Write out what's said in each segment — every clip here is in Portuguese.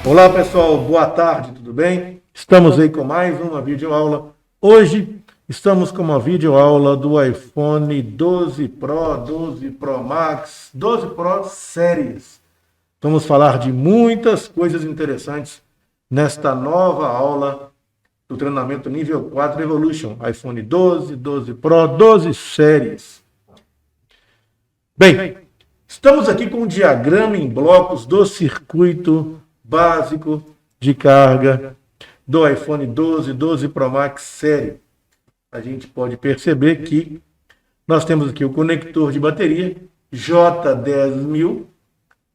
Olá pessoal, boa tarde, tudo bem? Estamos aí com mais uma videoaula. Hoje estamos com uma videoaula do iPhone 12 Pro, 12 Pro Max, 12 Pro Series. Vamos falar de muitas coisas interessantes nesta nova aula do treinamento nível 4 Evolution, iPhone 12, 12 Pro, 12 Series. Bem, estamos aqui com um diagrama em blocos do circuito básico de carga do iPhone 12, 12 Pro Max série. A gente pode perceber que nós temos aqui o conector de bateria J10000,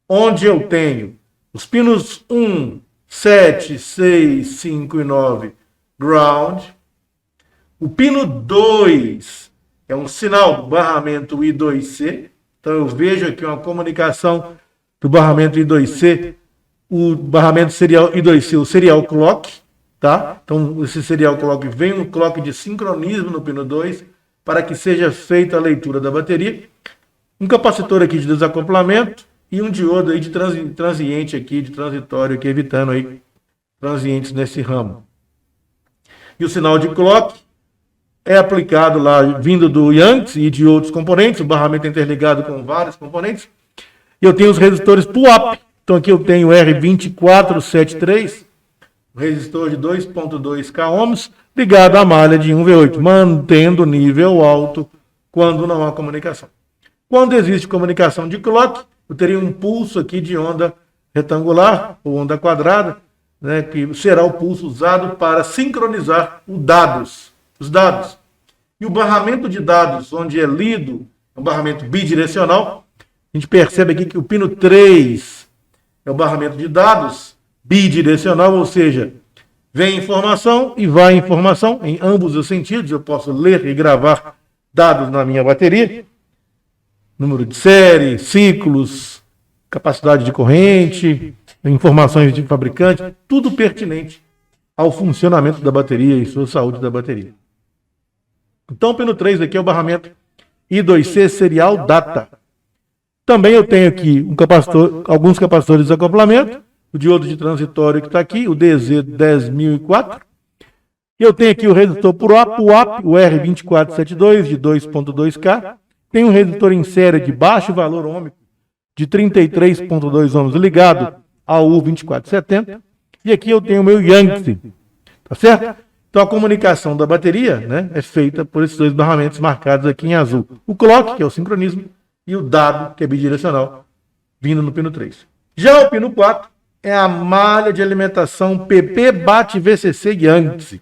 onde eu tenho os pinos 1, 7, 6, 5 e 9 ground. O pino 2 é um sinal do barramento I2C. Então eu vejo aqui uma comunicação do barramento I2C. O barramento serial I2C, o serial clock, tá? Então, esse serial clock vem um clock de sincronismo no pino 2 para que seja feita a leitura da bateria. Um capacitor aqui de desacoplamento e um diodo aí de transiente aqui, de transitório aqui, evitando aí transientes nesse ramo. E o sinal de clock é aplicado lá, vindo do Yankees e de outros componentes. O barramento é interligado com vários componentes. E eu tenho os resistores pull-up. Então aqui eu tenho o R2473, um resistor de 2.2 k ohms, ligado à malha de 1V8, mantendo nível alto quando não há comunicação. Quando existe comunicação de clock, eu teria um pulso aqui de onda retangular ou onda quadrada, né, que será o pulso usado para sincronizar os dados. E o barramento de dados, onde é lido, é um barramento bidirecional. A gente percebe aqui que o pino 3 é o barramento de dados bidirecional, ou seja, vem informação e vai informação em ambos os sentidos. Eu posso ler e gravar dados na minha bateria, número de série, ciclos, capacidade de corrente, informações de fabricante, tudo pertinente ao funcionamento da bateria e sua saúde da bateria. Então, o pino 3 aqui é o barramento I2C Serial Data. Também eu tenho aqui alguns capacitores de desacoplamento, o diodo de transitório que está aqui, o DZ10004. E eu tenho aqui o resistor pull-up, o R2472 de 2.2 k. Tem um resistor em série de baixo valor ohmico de 33.2 ohms ligado ao U2470. E aqui eu tenho o meu Yankees, tá certo? Então a comunicação da bateria, né, é feita por esses dois barramentos marcados aqui em azul. O clock, que é o sincronismo, e o dado, que é bidirecional, vindo no pino 3. Já o pino 4 é a malha de alimentação PP-BAT-VCC Yankees.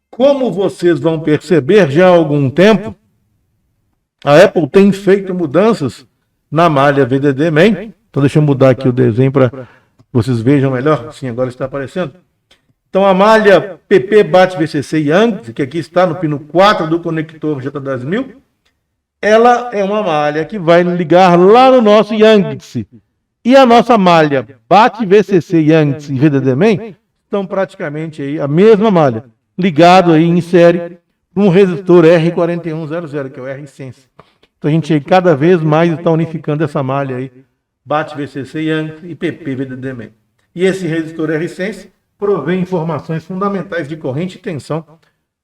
Como vocês vão perceber já há algum tempo, a Apple tem feito mudanças na malha VDD-MAN. Então deixa eu mudar aqui o desenho para vocês vejam melhor. Sim, agora está aparecendo. Então a malha PP-BAT-VCC Yankees, que aqui está no pino 4 do conector J10000, ela é uma malha que vai ligar lá no nosso Yankees. E a nossa malha BAT-VCC Yankees e VDD-MAN estão praticamente aí a mesma malha, ligado aí em série para um resistor R4100, que é o R-Sense. Então a gente aí cada vez mais está unificando essa malha aí, BAT-VCC Yankees e PP-VDD-MAN. E esse resistor R-Sense provém informações fundamentais de corrente e tensão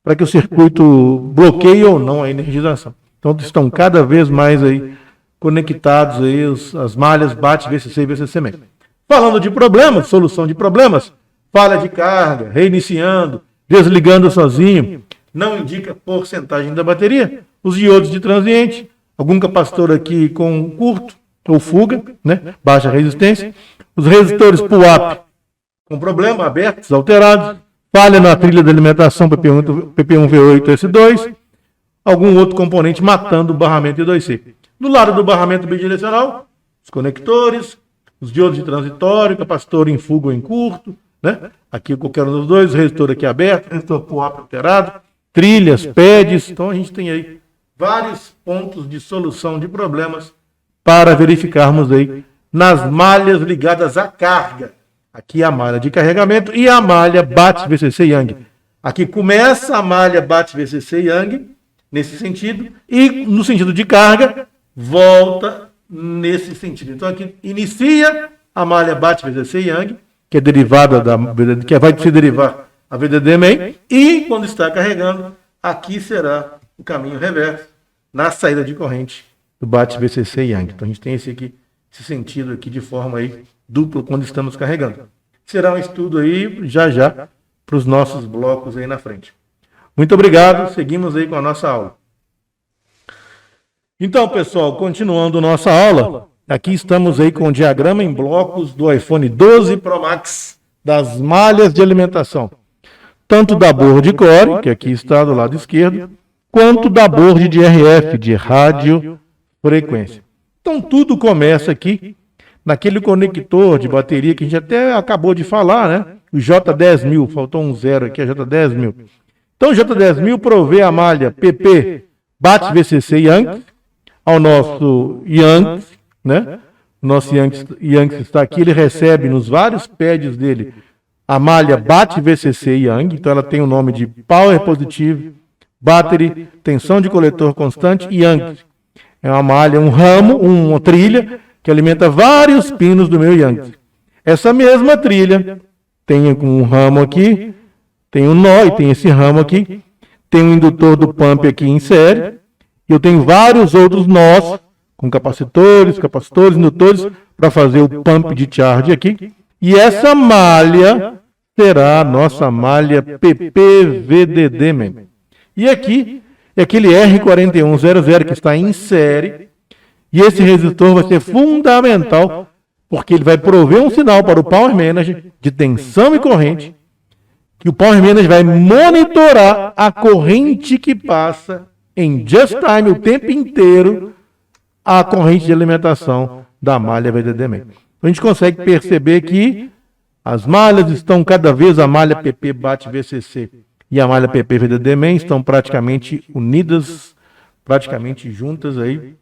para que o circuito bloqueie ou não a energização. Então estão cada vez mais aí conectados aí as malhas BAT, VCC e VCC-MAN. Falando de problemas, solução de problemas, falha de carga, reiniciando, desligando sozinho, não indica porcentagem da bateria, os diodos de transiente, algum capacitor aqui com curto ou fuga, né, baixa resistência, os resistores pull-up com problema, abertos, alterados, falha na trilha de alimentação PP1V8S2, algum outro componente matando o barramento I2C. Do lado do barramento bidirecional, os conectores, os diodos de transitório, capacitor em fuga ou em curto, né? Aqui qualquer um dos dois, resistor aqui aberto, resistor pull-up alterado, trilhas, pads. Então a gente tem aí vários pontos de solução de problemas para verificarmos aí nas malhas ligadas à carga. Aqui a malha de carregamento e a malha BAT-VCC Yang. Aqui começa a malha BAT-VCC Yang, nesse sentido, e no sentido de carga, volta nesse sentido. Então aqui inicia a malha BAT-VCC Yang, que é derivada que vai se derivar a VDD-MEM, e quando está carregando, aqui será o caminho reverso na saída de corrente do BAT-VCC Yang. Então a gente tem esse sentido aqui de forma aí dupla quando estamos carregando. Será um estudo aí já para os nossos blocos aí na frente. Muito obrigado, seguimos aí com a nossa aula. Então, pessoal, continuando nossa aula, aqui estamos aí com o diagrama em blocos do iPhone 12 Pro Max das malhas de alimentação, tanto da board core, que aqui está do lado esquerdo, quanto da board de RF, de radiofrequência. Então, tudo começa aqui naquele conector de bateria que a gente até acabou de falar, né? O J10000, faltou um zero aqui, a J10000. Então, o J10000 provê a malha PP BAT-VCC Yang ao nosso Yang, né? O nosso Yang está aqui, ele recebe nos vários pads dele a malha BAT-VCC Yang, então ela tem o nome de Power Positive, Battery, tensão de coletor constante e Yang. É uma malha, um ramo, uma trilha que alimenta vários pinos do meu Yang. Essa mesma trilha tem um ramo aqui, tem um nó e tem esse ramo aqui, tem um indutor do pump aqui em série, e eu tenho vários outros nós, com capacitores, indutores, para fazer o pump de charge aqui. E essa malha será a nossa malha PPVDD-MEM. E aqui é aquele R4100 que está em série, e esse resistor vai ser fundamental, porque ele vai prover um sinal para o Power Manager de tensão e corrente, que o Power Manager vai monitorar a corrente que passa em just time, o tempo inteiro, a corrente de alimentação da malha VDD-MEM. A gente consegue perceber que as malhas estão cada vez, a malha PP BAT-VCC e a malha PP VDD-MEM estão praticamente unidas, praticamente juntas aí.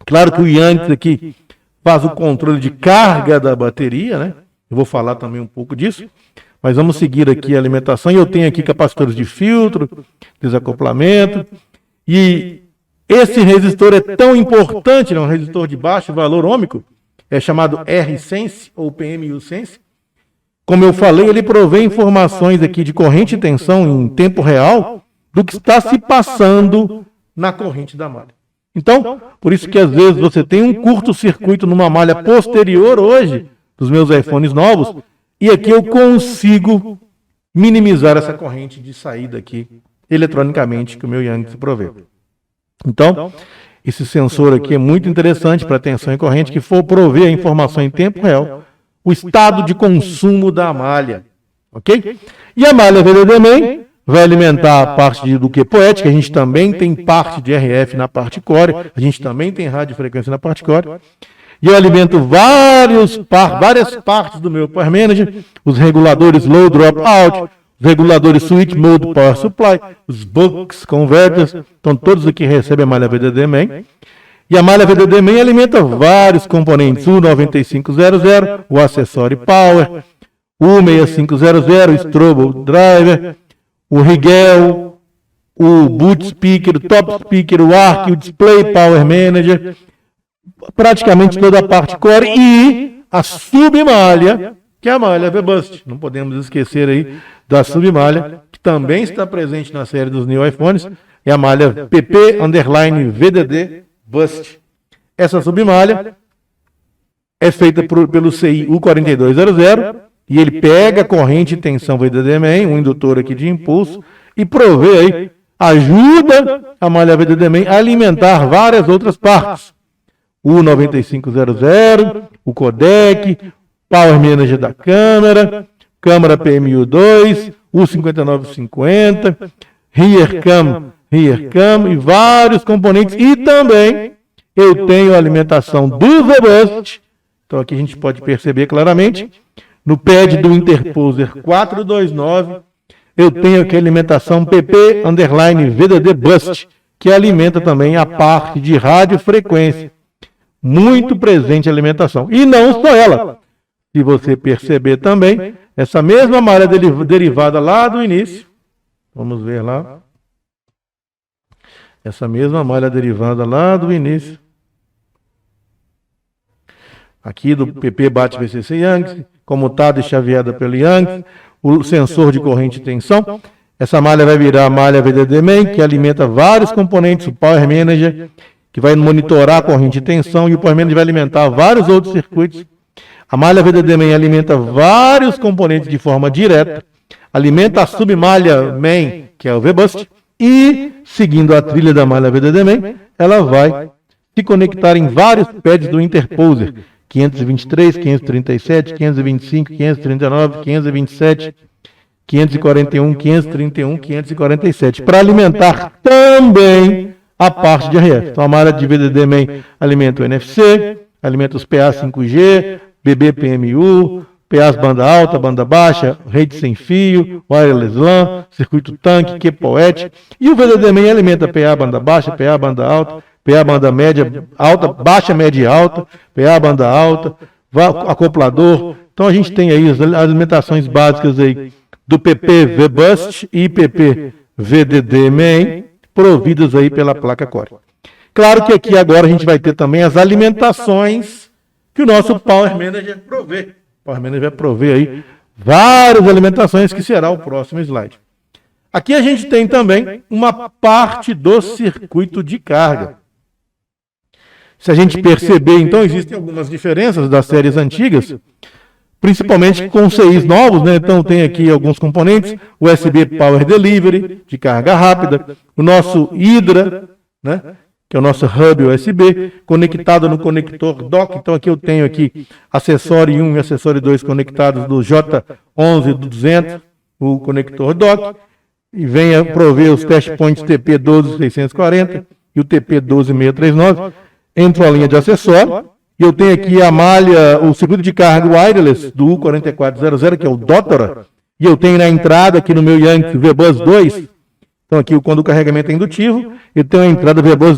Claro que o Yankees aqui faz o controle de carga da bateria, né? Eu vou falar também um pouco disso. Mas vamos seguir aqui a alimentação. E eu tenho aqui capacitores de filtro, desacoplamento. E esse resistor é tão importante, é um resistor de baixo valor ôhmico, é chamado R-Sense ou PMU-Sense. Como eu falei, ele provê informações aqui de corrente e tensão em tempo real do que está se passando na corrente da malha. Então, por isso que às vezes você tem um curto-circuito numa malha posterior hoje, dos meus iPhones novos, e aqui eu consigo minimizar essa corrente de saída aqui, eletronicamente, que o meu Yang se provê. Então, esse sensor aqui é muito interessante para tensão e corrente, que for prover a informação em tempo real, o estado de consumo da malha, ok? E a malha VDD-MEM vai alimentar a parte do QPOET, que a gente também tem parte de RF na parte core, a gente também tem radiofrequência na parte core, e eu alimento várias partes do meu Power Manager, os reguladores Low Drop Out, os reguladores Switch Mode Power Supply, os Bucks Converters, então todos aqui recebem a malha VDD-MEM. E a malha VDD-MEM alimenta vários componentes, o 9500, o acessório Power, o 6500, o Strobo Driver, o Rigel, o Boot Speaker, o Top Speaker, o ARC, o Display Power Manager, praticamente toda a parte core e a submalha, que é a malha VBust. Não podemos esquecer aí da submalha, que também está presente na série dos New iPhones, é a malha PP_VDD Bust. Essa submalha é feita pelo CI U4200 e ele pega a corrente e tensão VDD-MEM, um indutor aqui de impulso, e provê aí, ajuda a malha VDD-MEM a alimentar várias outras partes. O 9500, o codec, Power Manager da câmera, câmera PMU2, o 5950, Rear Cam e vários componentes. E também eu tenho a alimentação do VBust. Então aqui a gente pode perceber claramente, no pad do Interposer 429, eu tenho aqui a alimentação PP_VDD Bust, que alimenta também a parte de radiofrequência. Muito presente a alimentação. E não só ela. Se você perceber também, essa mesma malha derivada lá do início, vamos ver lá. Essa mesma malha derivada lá do início. aqui do PP bate VCC Youngst, comutada e chaveada pelo Youngst, o sensor de corrente e tensão. Essa malha vai virar a malha VDD Main, que alimenta vários componentes, o Power Manager, que vai monitorar a corrente e tensão, e o Power Manager vai alimentar vários outros circuitos. A malha VDD Main alimenta vários componentes de forma direta, alimenta a submalha Main, que é o VBUST, e, seguindo a trilha da malha VDD Main, ela vai se conectar em vários pads do interposer, 523, 537, 525, 539, 527, 541, 531, 547, para alimentar também a parte de RF. Então a malha de VDD Main alimenta o NFC, alimenta os PA 5G, BBPMU, PAs banda alta, banda baixa, rede sem fio, wireless LAN, circuito tanque, QPOET, e o VDD Main alimenta PA banda baixa, PA banda alta, PA banda média, alta, baixa, média e alta, PA banda alta, acoplador. Então a gente tem aí as alimentações básicas aí do PP VBUST e PP VDD Main, providas aí pela placa Core. Claro que aqui agora a gente vai ter também as alimentações que o nosso Power Manager provê. O Power Manager vai prover aí várias alimentações, que será o próximo slide. Aqui a gente tem também uma parte do circuito de carga. Se a gente perceber, então, existem algumas diferenças das séries antigas, principalmente com CIs novos, né? Então tem aqui alguns componentes, USB Power Delivery, de carga rápida, o nosso Hydra, né? Que é o nosso hub USB, conectado no conector dock. Então aqui eu tenho aqui acessório 1 e acessório 2 conectados do J11 do 200, o conector dock, e vem a prover os test points TP12640 e o TP12639, entre a linha de acessório. E eu tenho aqui a malha, o circuito de carga wireless do U4400, que é o Dotora. E eu tenho na entrada aqui no meu Youngst VBus 2. Então aqui quando o carregamento é indutivo, eu tenho a entrada VBus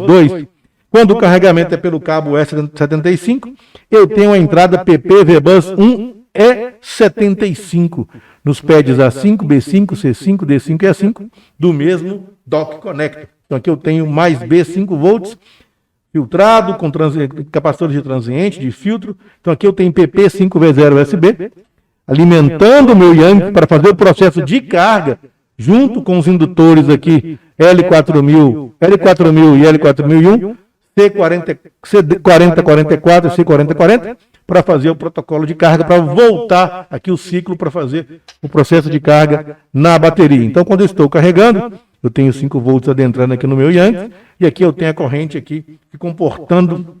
2. Quando o carregamento é pelo cabo E75, eu tenho a entrada PP VBus 1E75 nos pads A5, B5, C5, D5 e A5 do mesmo Dock Connector. Então aqui eu tenho mais B 5 volts, filtrado, com capacitores de transiente, de filtro. Então aqui eu tenho PP 5V0 USB, alimentando o meu Youngst para fazer o processo de carga, junto com os indutores aqui L4000 e L4001, C4044 e C4040, para fazer o protocolo de carga, para voltar aqui o ciclo para fazer o processo de carga na bateria. Então quando eu estou carregando, eu tenho 5 volts adentrando aqui no meu Youngst, e aqui eu tenho a corrente aqui comportando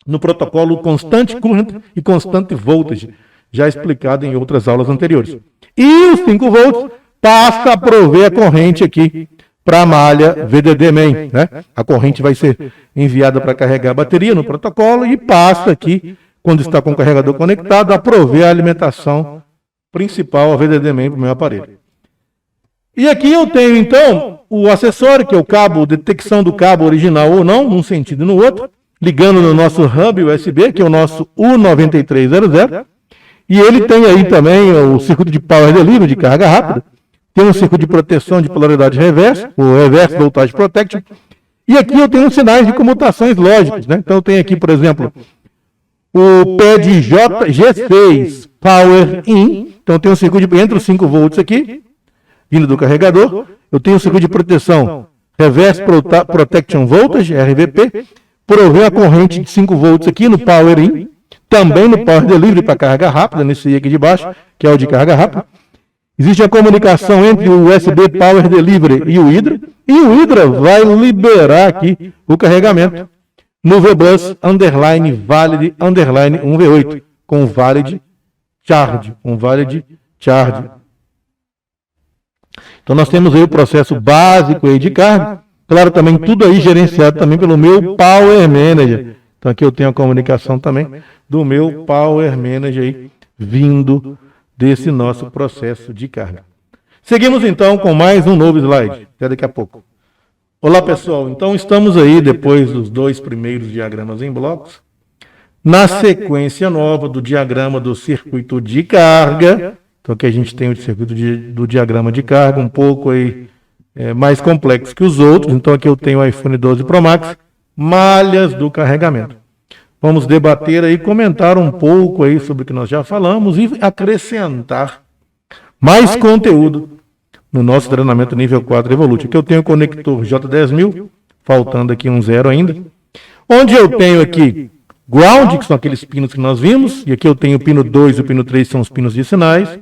no protocolo constante current e constante voltage, já explicado em outras aulas anteriores. E os 5 volts passa a prover a corrente aqui para a malha VDD Main, né? A corrente vai ser enviada para carregar a bateria no protocolo e passa aqui, quando está com o carregador conectado, a prover a alimentação principal, a VDD Main, para o meu aparelho. E aqui eu tenho, então, o acessório, que é o cabo, detecção do cabo original ou não, num sentido e no outro, ligando no nosso hub USB, que é o nosso U9300, e ele tem aí também o circuito de Power Delivery, de carga rápida, tem um circuito de proteção de polaridade reversa, o Reverse Voltage Protection, e aqui eu tenho sinais de comutações lógicos, né? Então eu tenho aqui, por exemplo, o pad G6 Power In, então tem um circuito entre os 5 volts aqui, vindo do carregador. Eu tenho um circuito de proteção Reverse Protection Voltage, RVP, provém a corrente de 5 volts aqui no Power In, também no Power Delivery para carga rápida, nesse aqui de baixo, que é o de carga rápida. Existe a comunicação entre o USB Power Delivery e o Hydra vai liberar aqui o carregamento no VBus underline valid underline 1V8, com valid charge, Então nós temos aí o processo básico aí de carga, claro, também tudo aí gerenciado também pelo meu Power Manager. Então aqui eu tenho a comunicação também do meu Power Manager aí, vindo desse nosso processo de carga. Seguimos então com mais um novo slide, até daqui a pouco. Olá pessoal, então estamos aí depois dos 2 primeiros diagramas em blocos, na sequência nova do diagrama do circuito de carga. Então aqui a gente tem o circuito do diagrama de carga, um pouco aí mais complexo que os outros. Então aqui eu tenho o iPhone 12 Pro Max, malhas do carregamento. vamos debater aí, comentar um pouco aí sobre o que nós já falamos e acrescentar mais conteúdo no nosso treinamento nível 4 Evolute. Aqui eu tenho o conector J10000, faltando aqui um 0 ainda, onde eu tenho aqui ground, que são aqueles pinos que nós vimos, e aqui eu tenho o pino 2 e o pino 3, são os pinos de sinais.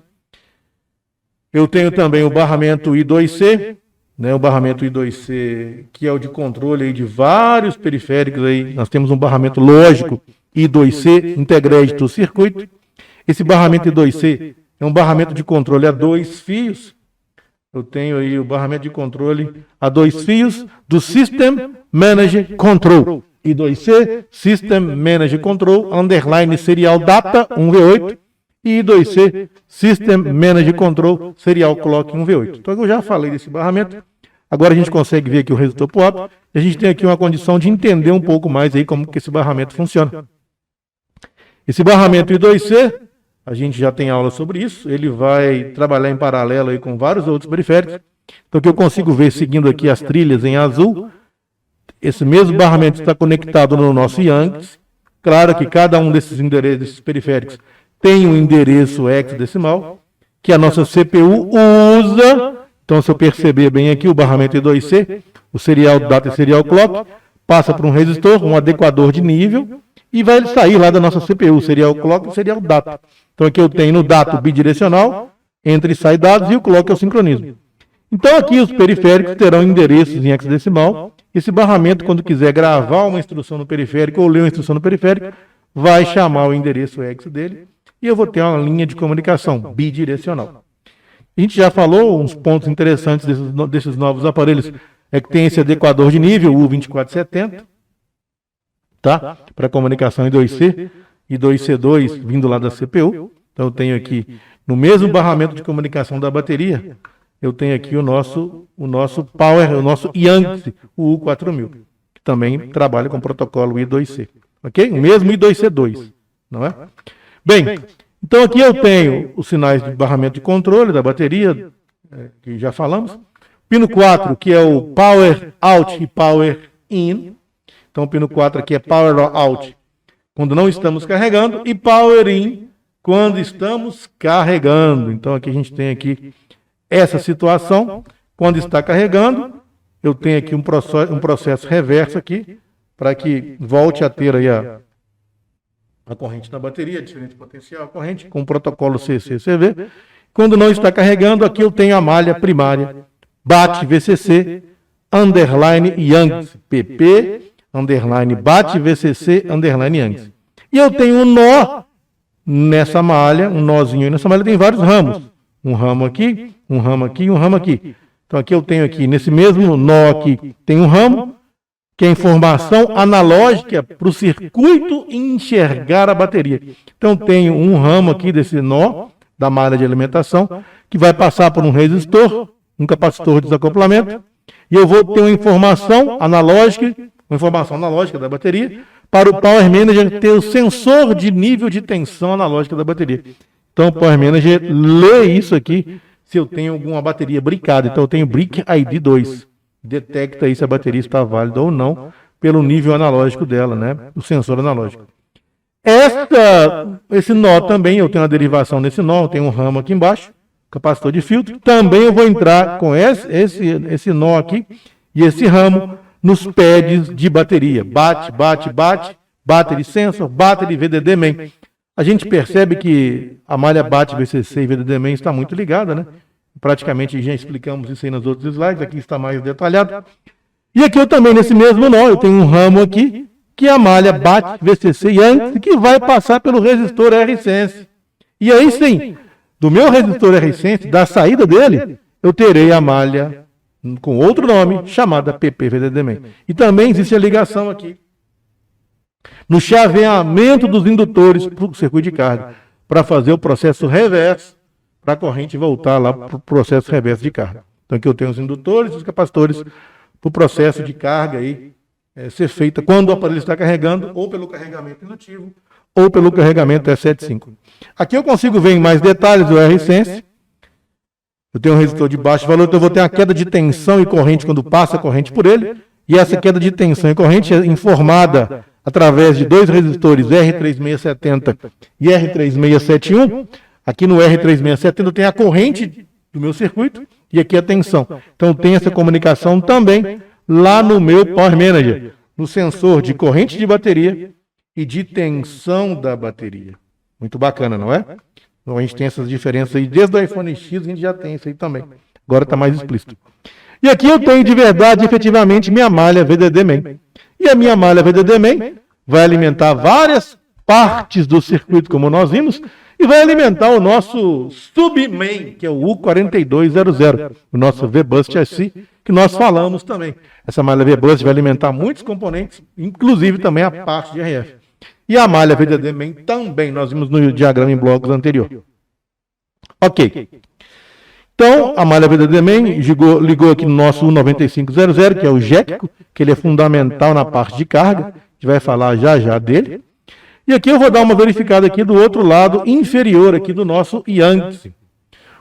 Eu tenho também o barramento I2C, né, o barramento I2C, que é o de controle aí de vários periféricos aí. Nós temos um barramento lógico I2C, integrated to circuito. Esse barramento I2C é um barramento de controle a 2 fios. Eu tenho aí o barramento de controle a 2 fios do System Manager Control. I2C, System Manager Control, underline serial data 1V8 e I2C, System Manager Control, serial clock 1V8. Então eu já falei desse barramento. Agora a gente consegue ver aqui o resistor POAP. E a gente tem aqui uma condição de entender um pouco mais aí como que esse barramento funciona. Esse barramento I2C, a gente já tem aula sobre isso. Ele vai trabalhar em paralelo aí com vários outros periféricos. Então que eu consigo ver seguindo aqui as trilhas em azul. Esse mesmo barramento está conectado no nosso Yankees. Claro que cada um desses endereços, desses periféricos, tem um endereço hexadecimal que a nossa CPU usa. Então, se eu perceber bem aqui, o barramento I2C, o serial data e serial clock, passa por um resistor, um adequador de nível, e vai sair lá da nossa CPU, serial clock e serial data. Então, aqui eu tenho no data o bidirecional, entra e sai dados, e o clock é o sincronismo. Então, aqui os periféricos terão endereços em hexadecimal. Esse barramento, quando quiser gravar uma instrução no periférico ou ler uma instrução no periférico, vai chamar o endereço hex dele, e eu vou ter uma linha de comunicação bidirecional. A gente já falou uns pontos interessantes desses novos aparelhos, é que tem esse adequador de nível, o U2470, tá? Para comunicação I2C e 2C2 vindo lá da CPU. Então eu tenho aqui, no mesmo barramento de comunicação da bateria, eu tenho aqui o nosso Power, o nosso Yankees, o U4000, que também trabalha com o protocolo I2C, ok? O mesmo I2C2, não é? Bem, então aqui eu tenho os sinais de barramento de controle da bateria, que já falamos. Pino 4, que é o Power Out e Power In. Então o pino 4 aqui é Power Out quando não estamos carregando e Power In quando estamos carregando. Então aqui a gente tem aqui essa situação. Quando está carregando, eu tenho aqui um processo reverso aqui, para que volte a ter aí a corrente da bateria, diferente potencial, a corrente, com o protocolo CC/CV. Quando não está carregando, aqui eu tenho a malha primária, BAT VCC, underline Yankees, PP, underline BAT VCC, underline Yankees. E eu tenho um nó nessa malha, um nozinho nessa malha, tem vários ramos. Um ramo aqui, um ramo aqui e um ramo aqui. Então aqui eu tenho aqui, nesse mesmo nó aqui, tem um ramo, que é informação analógica para o circuito enxergar a bateria. Então tenho um ramo aqui desse nó, da malha de alimentação, que vai passar por um resistor, um capacitor de desacoplamento, e eu vou ter uma informação analógica da bateria, para o Power Manager ter o sensor de nível de tensão analógica da bateria. Então o Power Manager lê isso aqui, se eu tenho alguma bateria brincada. Então eu tenho Brick ID 2. Detecta aí se a bateria está válida ou não, pelo nível analógico dela, né? O sensor analógico. Esse nó também, eu tenho uma derivação nesse nó, eu tenho um ramo aqui embaixo, capacitor de filtro. Também eu vou entrar com esse nó aqui e esse ramo nos pads de bateria. Bate, battery sensor, battery VDD main. A gente percebe que a malha BAT VCC e VDD main está muito ligada, né? Praticamente já explicamos isso aí nos outros slides, aqui está mais detalhado. E aqui eu também, nesse mesmo nó, eu tenho um ramo aqui, que é a malha BAT VCC Yankees, que vai passar pelo resistor R-Sense. E aí sim, do meu resistor R-Sense, da saída dele, eu terei a malha com outro nome, chamada PP VDD main. E também existe a ligação aqui, no chaveamento dos indutores para o circuito de carga, para fazer o processo reverso, para a corrente voltar lá para o processo reverso de carga. Então aqui eu tenho os indutores e os capacitores para o processo de carga aí, ser feita quando o aparelho está carregando, ou pelo carregamento indutivo, ou pelo carregamento E75. Aqui eu consigo ver em mais detalhes o R-Sense. Eu tenho um resistor de baixo valor, então eu vou ter uma queda de tensão e corrente quando passa a corrente por ele, e essa queda de tensão e corrente é informada através de dois resistores R3670 e R3671. Aqui no R3670 tem a corrente do meu circuito e aqui a tensão. Então tem essa comunicação também lá no meu Power Manager, no sensor de corrente de bateria e de tensão da bateria. Muito bacana, não é? Então a gente tem essas diferenças aí, desde o iPhone X a gente já tem isso aí também. Agora está mais explícito. E aqui eu tenho de verdade, efetivamente, minha malha VDD Main. E a minha malha VDD Main vai alimentar várias partes do circuito, como nós vimos, e vai alimentar o nosso sub-main, que é o U4200, o nosso VBus SC, que nós falamos também. Essa malha VBus vai alimentar muitos componentes, inclusive também a parte de RF. E a malha VDD Main também, nós vimos no diagrama em blocos anterior. Ok. Então, a malha VDD Main ligou aqui no nosso U9500, que é o JECCO, que ele é fundamental na parte de carga. A gente vai falar já dele. E aqui eu vou dar uma verificada aqui do outro lado inferior aqui do nosso Yankees.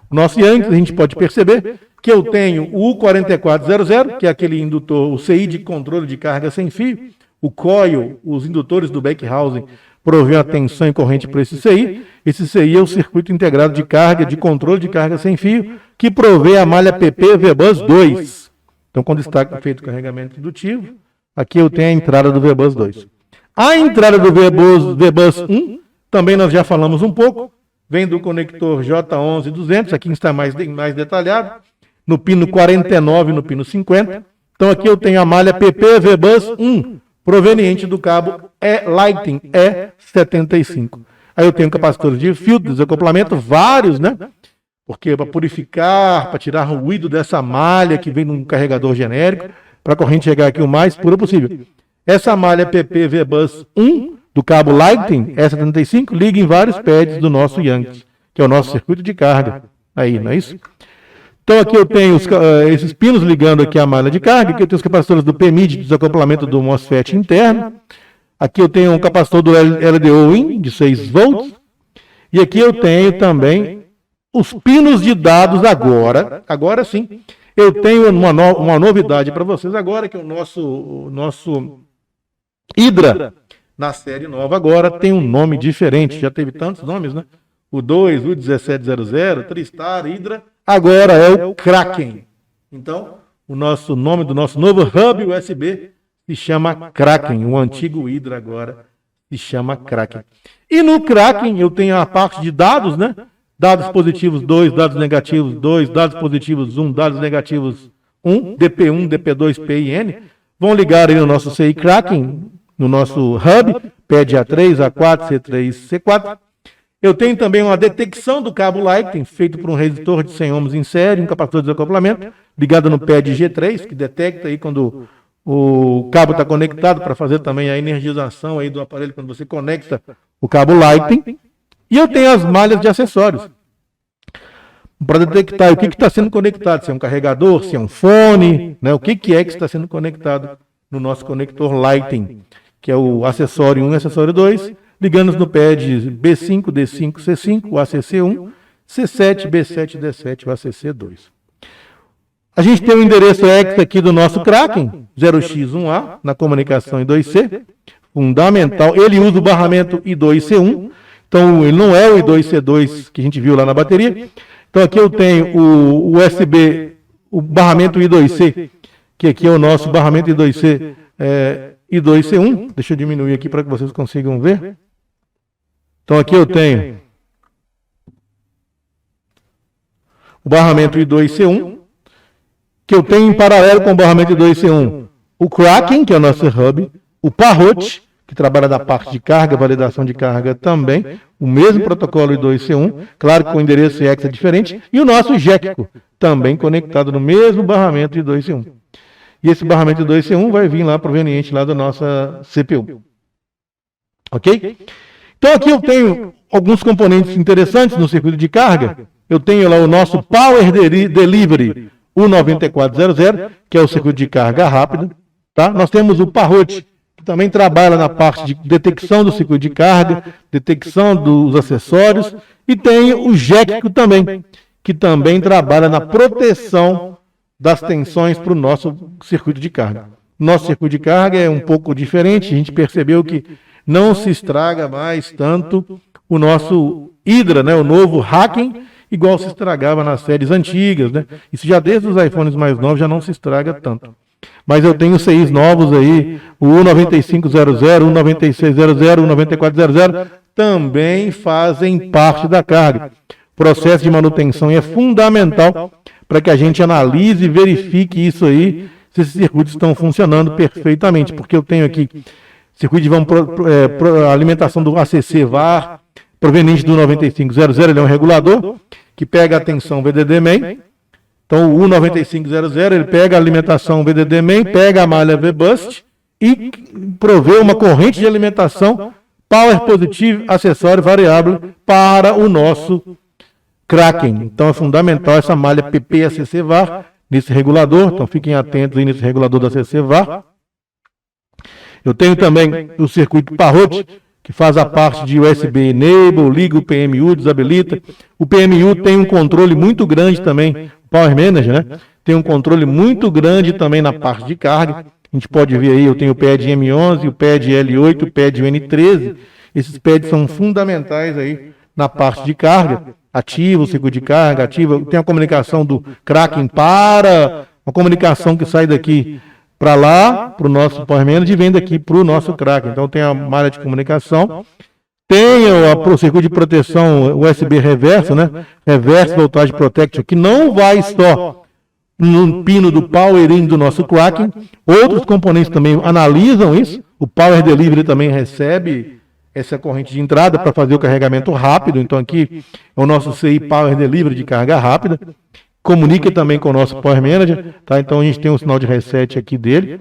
O nosso Yankees, a gente pode perceber que eu tenho o U4400, que é aquele indutor, o CI de controle de carga sem fio, o coil, os indutores do Backhousing provém a tensão e corrente para esse CI. Esse CI é o circuito integrado de carga, de controle de carga sem fio, que provê a malha PP VBus 2. Então, quando está feito o carregamento indutivo, aqui eu tenho a entrada do VBus 2. A entrada do VBus 1, também nós já falamos um pouco, vem do conector J11200, aqui está mais detalhado, no pino 49 e no pino 50. Então aqui eu tenho a malha PP VBus 1, proveniente do cabo Lightning E75. Aí eu tenho capacitores de filtro, desacoplamento, vários, né? Porque para purificar, para tirar ruído dessa malha que vem num carregador genérico, para a corrente chegar aqui o mais pura possível. Essa malha PP VBus 1 do cabo Lightning E75 liga em vários pads do nosso Yankees, que é o nosso circuito de carga. Aí, não é isso? Então aqui eu tenho esses pinos ligando aqui a malha de carga, aqui eu tenho os capacitores do PMID, desacoplamento do MOSFET interno. Aqui eu tenho um capacitor do LDO-IN de 6 volts. E aqui eu tenho também os pinos de dados agora sim. Eu tenho uma novidade para vocês agora, que é o nosso Hydra, na série nova agora, tem um nome diferente. Já teve tantos nomes, né? O 2, o 1700, Tristar, Hydra. Agora é o Kraken. Então, o nosso nome do nosso novo hub USB se chama Kraken. O antigo Hydra agora se chama Kraken. E no Kraken eu tenho a parte de dados, né? Dados positivos 2, dados negativos 2, dados positivos 1, dados negativos 1, DP1, DP2, P e N. Vão ligar aí no nosso CI Kraken, no nosso hub, pad A3, A4, C3, C4. Eu tenho também uma detecção do cabo Lightning, feito por um resistor de 100 ohms em série, um capacitor de desacoplamento, ligado no pad G3, que detecta aí quando o cabo está conectado, para fazer também a energização aí do aparelho, quando você conecta o cabo Lightning. E eu tenho as malhas de acessórios, para detectar o que está sendo conectado, se é um carregador, se é um fone, né? O que é que está sendo conectado no nosso conector Lightning, que é o acessório 1 e acessório 2, ligando no pad B5, D5, C5, o ACC1, C7, B7, D7, o ACC2. A gente tem o endereço X aqui do nosso Kraken, 0x1A, na comunicação I2C, fundamental. Ele usa o barramento I2C1, então ele não é o I2C2 que a gente viu lá na bateria. Então aqui eu tenho o USB, o barramento I2C, que aqui é o nosso barramento I2C, I2C1. Deixa eu diminuir aqui para que vocês consigam ver. Então aqui eu tenho o barramento I2C1, que eu tenho em paralelo com o barramento I2C1 o Kraken, que é o nosso hub, o Parrot, que trabalha da parte de carga, validação de carga também, o mesmo protocolo I2C1, claro que com o endereço X é diferente, e o nosso JECCO, também conectado no mesmo barramento I2C1. E esse barramento I2C1 vai vir lá proveniente lá da nossa CPU. Ok? Então aqui eu tenho alguns componentes interessantes no circuito de carga. Eu tenho lá o nosso Power Delivery U9400, que é o circuito de carga rápida. Tá? Nós temos o Parrot, que também trabalha na parte de detecção do circuito de carga, detecção dos acessórios, e tem o JECCO também, que também trabalha na proteção das tensões para o nosso circuito de carga. Nosso circuito de carga é um pouco diferente, a gente percebeu que não se estraga mais tanto o nosso Hydra, né, o novo Hacking, igual se estragava nas séries antigas, né? Isso já desde os iPhones mais novos já não se estraga tanto. Mas eu tenho CIs novos aí, o U9500, U9600, U9400, também fazem parte da carga. O processo de manutenção é fundamental para que a gente analise e verifique isso aí, se esses circuitos estão funcionando perfeitamente, porque eu tenho aqui circuito de alimentação do ACC VAR, proveniente do 9500, ele é um regulador que pega a tensão VDD-main. Então o U9500 ele pega a alimentação VDD-main, pega a malha VBust e provê uma corrente de alimentação Power Positive acessório variável para o nosso Kraken. Então é fundamental essa malha PP-ACC VAR nesse regulador, então fiquem atentos aí nesse regulador da ACC VAR. Eu tenho também o circuito Parrot, que faz a parte de USB Enable, liga o PMU, desabilita. O PMU tem um controle muito grande também, o Power Manager, né? Tem um controle muito grande também na parte de carga. A gente pode ver aí, eu tenho o pad M11, o pad L8, o pad N13. Esses pads são fundamentais aí na parte de carga. Ativa o circuito de carga, ativa, tem a comunicação do Kraken para uma comunicação que sai daqui para lá, para o nosso Power Manager, e vem daqui para o nosso Kraken. Então tem a malha de comunicação, tem o circuito de proteção USB reverso, né? Reverse Voltage Protection, que não vai só no pino do Power In do nosso Kraken, outros componentes também analisam isso. O Power Delivery também recebe essa corrente de entrada para fazer o carregamento rápido. Então aqui é o nosso CI Power Delivery de carga rápida. Comunica também com o nosso Power Manager, tá? Então a gente tem um sinal de reset aqui dele.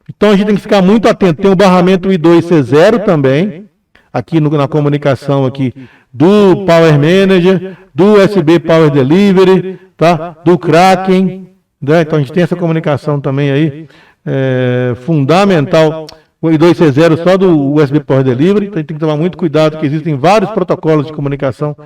Então a gente tem que ficar muito atento. Tem o barramento I2C0 também, aqui na comunicação aqui do Power Manager, do USB Power Delivery, tá? Do Kraken, né? Então a gente tem essa comunicação também aí, fundamental. O I2C0 só do USB Power Delivery, então a gente tem que tomar muito cuidado, que existem vários protocolos de comunicação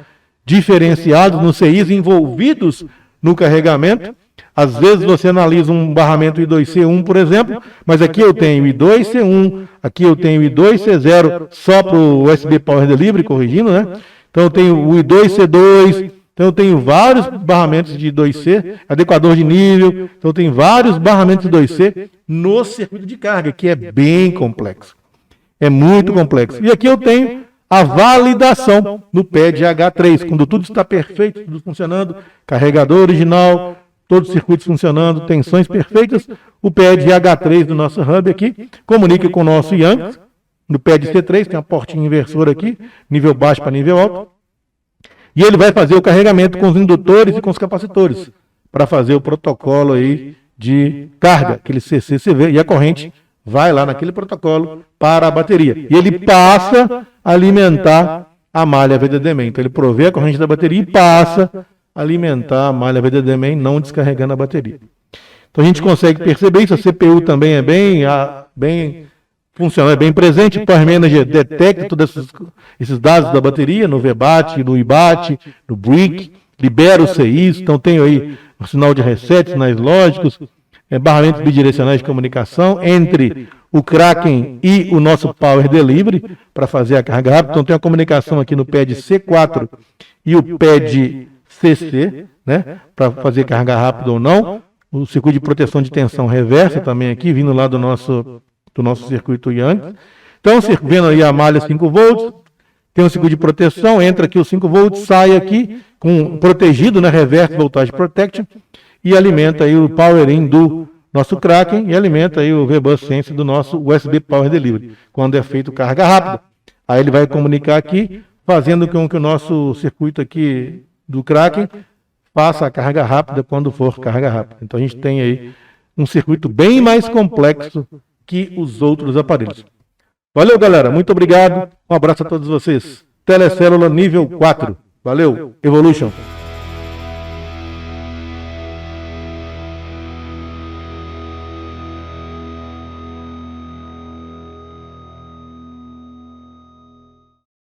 diferenciados nos CIs envolvidos no carregamento. Às vezes você analisa um barramento I2C1, por exemplo, mas aqui eu tenho I2C1, aqui eu tenho I2C0 só para o USB Power Delivery, corrigindo, né? Então eu tenho o I2C2, então eu tenho vários barramentos de I2C, adequador de nível, então eu tenho vários barramentos de I2C no circuito de carga, que é bem complexo. É muito complexo. E aqui eu tenho a validação no pad H3, quando tudo está perfeito, tudo funcionando, carregador original, todos os circuitos funcionando, tensões perfeitas, o pad H3 do nosso hub aqui comunica com o nosso Yankees, no pad C3, tem uma portinha inversora aqui, nível baixo para nível alto, e ele vai fazer o carregamento com os indutores e com os capacitores, para fazer o protocolo aí de carga, aquele CCCV, e a corrente vai lá naquele protocolo para a bateria. E ele passa a alimentar a malha VDD-main. Então ele provê a corrente da bateria e passa a alimentar a malha VDD-main, não descarregando a bateria. Então a gente consegue perceber isso. A CPU também é bem funcional, é bem presente. O Power Manager detecta todos esses dados da bateria no VBAT, no IBAT, no BRIC, libera os CIs. Então tenho aí o sinal de reset, sinais lógicos, barramentos bidirecionais de comunicação entre o Kraken e o nosso Power Delivery para fazer a carga rápida. Então tem a comunicação aqui no pad C4 e o pad CC, né, para fazer carga rápida ou não. O circuito de proteção de tensão reversa também aqui, vindo lá do nosso circuito Yankees. Então, vendo aí a malha 5 volts, tem um circuito de proteção, entra aqui os 5 volts, sai aqui com protegido, né, Reverse Voltage Protection, e alimenta aí o Power In do nosso Kraken e alimenta aí o VBus Sense do nosso USB Power Delivery, quando é feito carga rápida. Aí ele vai comunicar aqui, fazendo com que o nosso circuito aqui do Kraken faça a carga rápida quando for carga rápida. Então a gente tem aí um circuito bem mais complexo que os outros aparelhos. Valeu, galera. Muito obrigado. Um abraço a todos vocês. Telecélula nível 4. Valeu. Evolution.